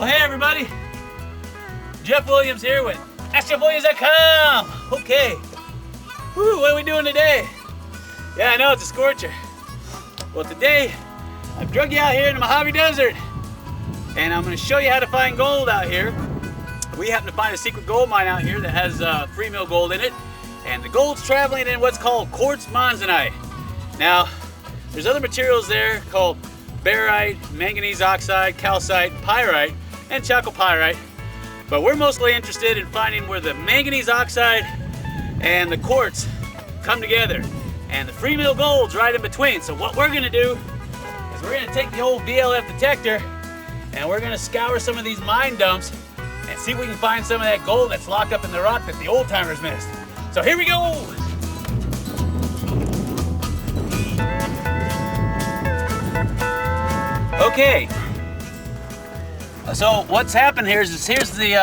Well, hey everybody, Jeff Williams here with AskJeffWilliams.com. Okay, woo, what are we doing today? Yeah, I know it's a scorcher. Well, today I've drug you out here in the Mojave Desert, and I'm going to show you how to find gold out here. We happen to find a secret gold mine out here that has free mill gold in it, and the gold's traveling in what's called quartz monzonite. Now, there's other materials there called barite, manganese oxide, calcite, pyrite, and chalcopyrite. But we're mostly interested in finding where the manganese oxide and the quartz come together. And the free mill gold's right in between. So what we're gonna do is we're gonna take the old VLF detector and we're gonna scour some of these mine dumps and see if we can find some of that gold that's locked up in the rock that the old timers missed. So here we go. Okay, so what's happened here is here's the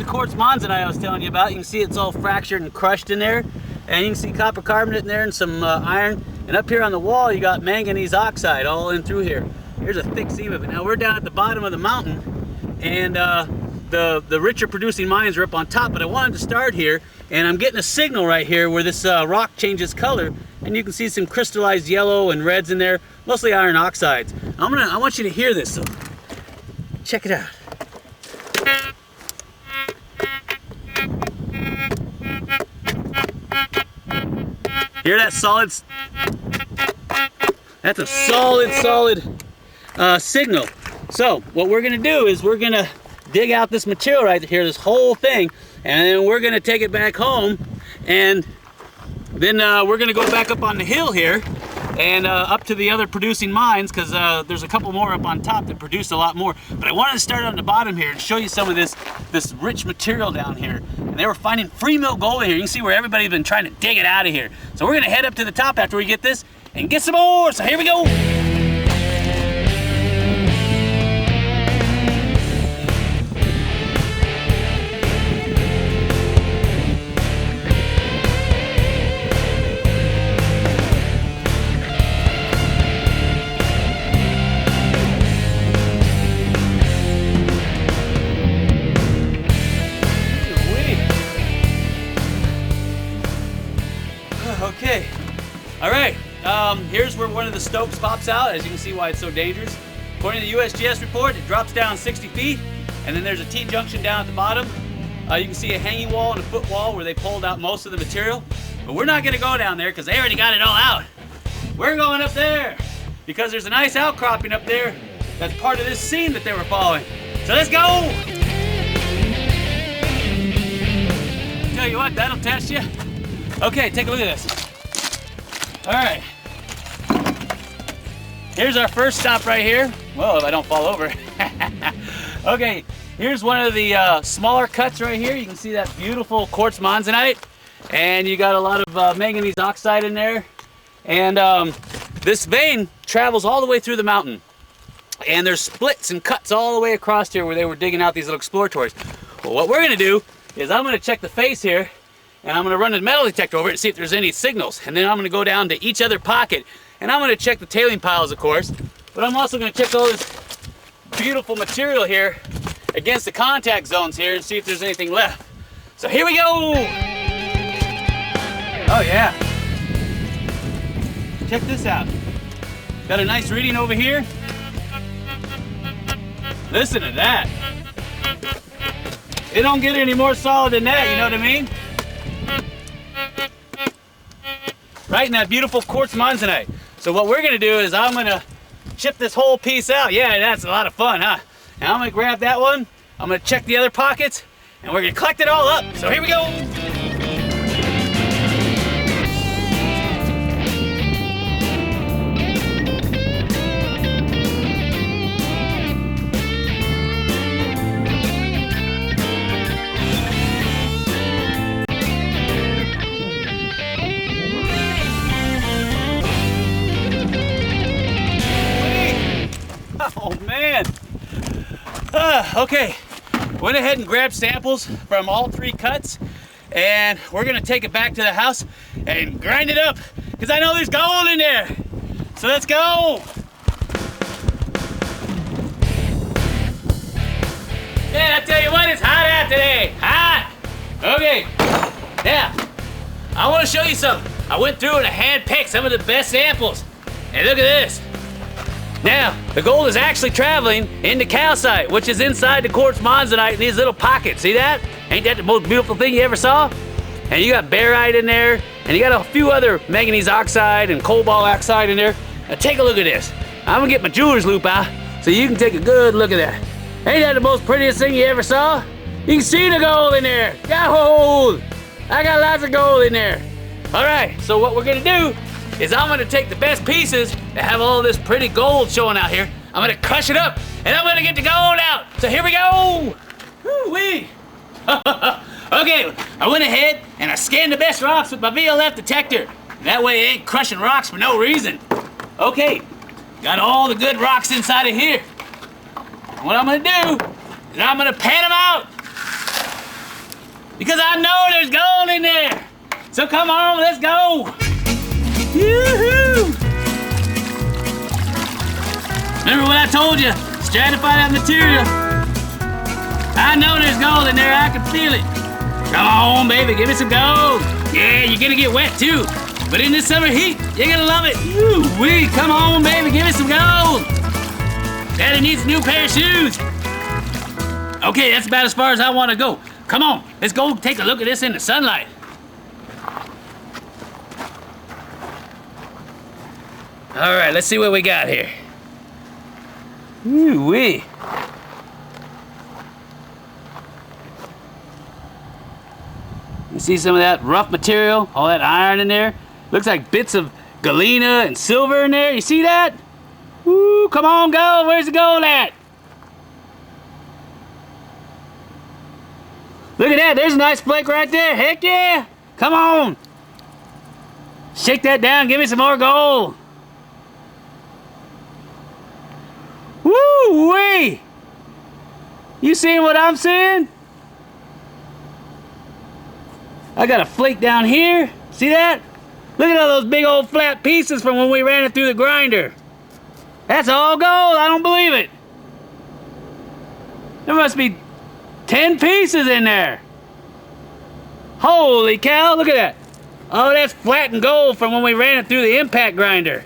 quartz monzonite I was telling you about. You can see it's all fractured and crushed in there, and you can see copper carbonate in there and some iron. And up here on the wall, you got manganese oxide all in through here. Here's a thick seam of it. Now we're down at the bottom of the mountain, and the richer producing mines are up on top. But I wanted to start here, and I'm getting a signal right here where this rock changes color. And you can see some crystallized yellow and reds in there, mostly iron oxides. I want you to hear this, so check it out. Hear that solid? That's a solid signal. So what we're gonna do is we're gonna dig out this material right here, this whole thing, and then we're gonna take it back home, and then we're gonna go back up on the hill here and up to the other producing mines, because there's a couple more up on top that produce a lot more. But I wanted to start on the bottom here and show you some of this rich material down here. And they were finding free mill gold in here. You can see where everybody's been trying to dig it out of here. So we're gonna head up to the top after we get this and get some more. So here we go. Okay, all right, here's where one of the stopes pops out. As you can see why it's so dangerous. According to the USGS report, it drops down 60 feet, and then there's a T-junction down at the bottom. You can see a hanging wall and a foot wall where they pulled out most of the material. But we're not gonna go down there because they already got it all out. We're going up there because there's a nice outcropping up there that's part of this seam that they were following. So let's go! Tell you what, that'll test you. Okay, take a look at this. All right. Here's our first stop right here. Well, if I don't fall over. Okay, here's one of the smaller cuts right here. You can see that beautiful quartz monzonite. And you got a lot of manganese oxide in there. And this vein travels all the way through the mountain. And there's splits and cuts all the way across here where they were digging out these little exploratories. Well, what we're gonna do is I'm gonna check the face here, and I'm gonna run the metal detector over it and see if there's any signals. And then I'm gonna go down to each other pocket, and I'm gonna check the tailing piles, of course, but I'm also gonna check all this beautiful material here against the contact zones here and see if there's anything left. So here we go! Oh yeah. Check this out. Got a nice reading over here. Listen to that. It don't get any more solid than that, you know what I mean? Right in that beautiful quartz monzonite. So what we're gonna do is I'm gonna chip this whole piece out. Yeah, that's a lot of fun, huh? And I'm gonna grab that one, I'm gonna check the other pockets, and we're gonna collect it all up. So here we go. Oh man. Okay, went ahead and grabbed samples from all three cuts, and we're gonna take it back to the house and grind it up because I know there's gold in there. So let's go. Man, I tell you what, it's hot out today. Hot. Okay. Now, I want to show you something. I went through and I hand-picked some of the best samples. And look at this. Now, the gold is actually traveling into calcite, which is inside the quartz monzonite in these little pockets. See that? Ain't that the most beautiful thing you ever saw? And you got barite in there, and you got a few other manganese oxide and cobalt oxide in there. Now take a look at this. I'm gonna get my jeweler's loupe out so you can take a good look at that. Ain't that the most prettiest thing you ever saw? You can see the gold in there. Gold! I got lots of gold in there. All right, so what we're gonna do is I'm gonna take the best pieces that have all this pretty gold showing out here. I'm gonna crush it up, and I'm gonna get the gold out. So here we go. Woo-wee. Okay, I went ahead and I scanned the best rocks with my VLF detector. That way I ain't crushing rocks for no reason. Okay, got all the good rocks inside of here. What I'm gonna do is I'm gonna pan them out. Because I know there's gold in there. So come on, let's go. Yoo-hoo! Remember what I told you? Stratify that material. I know there's gold in there, I can feel it. Come on, baby, give me some gold. Yeah, you're gonna get wet too. But in this summer heat, you're gonna love it. Woo-wee, come on, baby, give me some gold. Daddy needs a new pair of shoes. Okay, that's about as far as I wanna go. Come on, let's go take a look at this in the sunlight. All right, let's see what we got here. Ooh-wee. You see some of that rough material, all that iron in there? Looks like bits of galena and silver in there. You see that? Woo, come on, gold. Where's the gold at? Look at that. There's a nice flake right there. Heck yeah. Come on. Shake that down. Give me some more gold. Woo-wee! You seeing what I'm seeing? I got a flake down here. See that? Look at all those big old flat pieces from when we ran it through the grinder. That's all gold. I don't believe it. There must be 10 pieces in there. Holy cow, look at that. Oh, that's flattened gold from when we ran it through the impact grinder.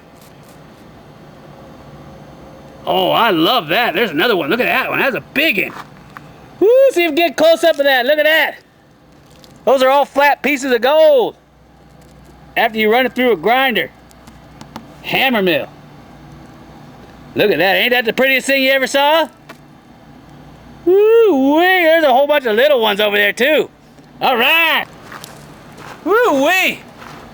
Oh, I love that. There's another one. Look at that one. That's a big one. Woo, see if we get close up to that. Look at that. Those are all flat pieces of gold. After you run it through a grinder. Hammer mill. Look at that. Ain't that the prettiest thing you ever saw? Woo-wee. There's a whole bunch of little ones over there, too. All right. Woo-wee.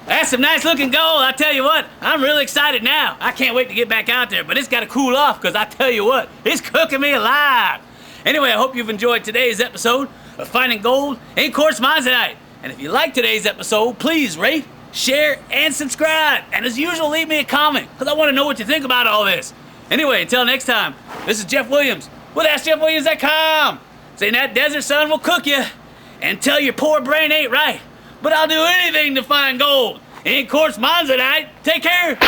That's some nice looking gold. I tell you what, I'm really excited now. I can't wait to get back out there, but it's got to cool off because I tell you what, it's cooking me alive. Anyway, I hope you've enjoyed today's episode of Finding Gold in Quartz Monzonite. And if you like today's episode, please rate, share, and subscribe. And as usual, leave me a comment because I want to know what you think about all this. Anyway, until next time, this is Jeff Williams with AskJeffWilliams.com. Saying that desert sun will cook you and tell your poor brain ain't right. But I'll do anything to find gold in Quartz Monzonite. Take care.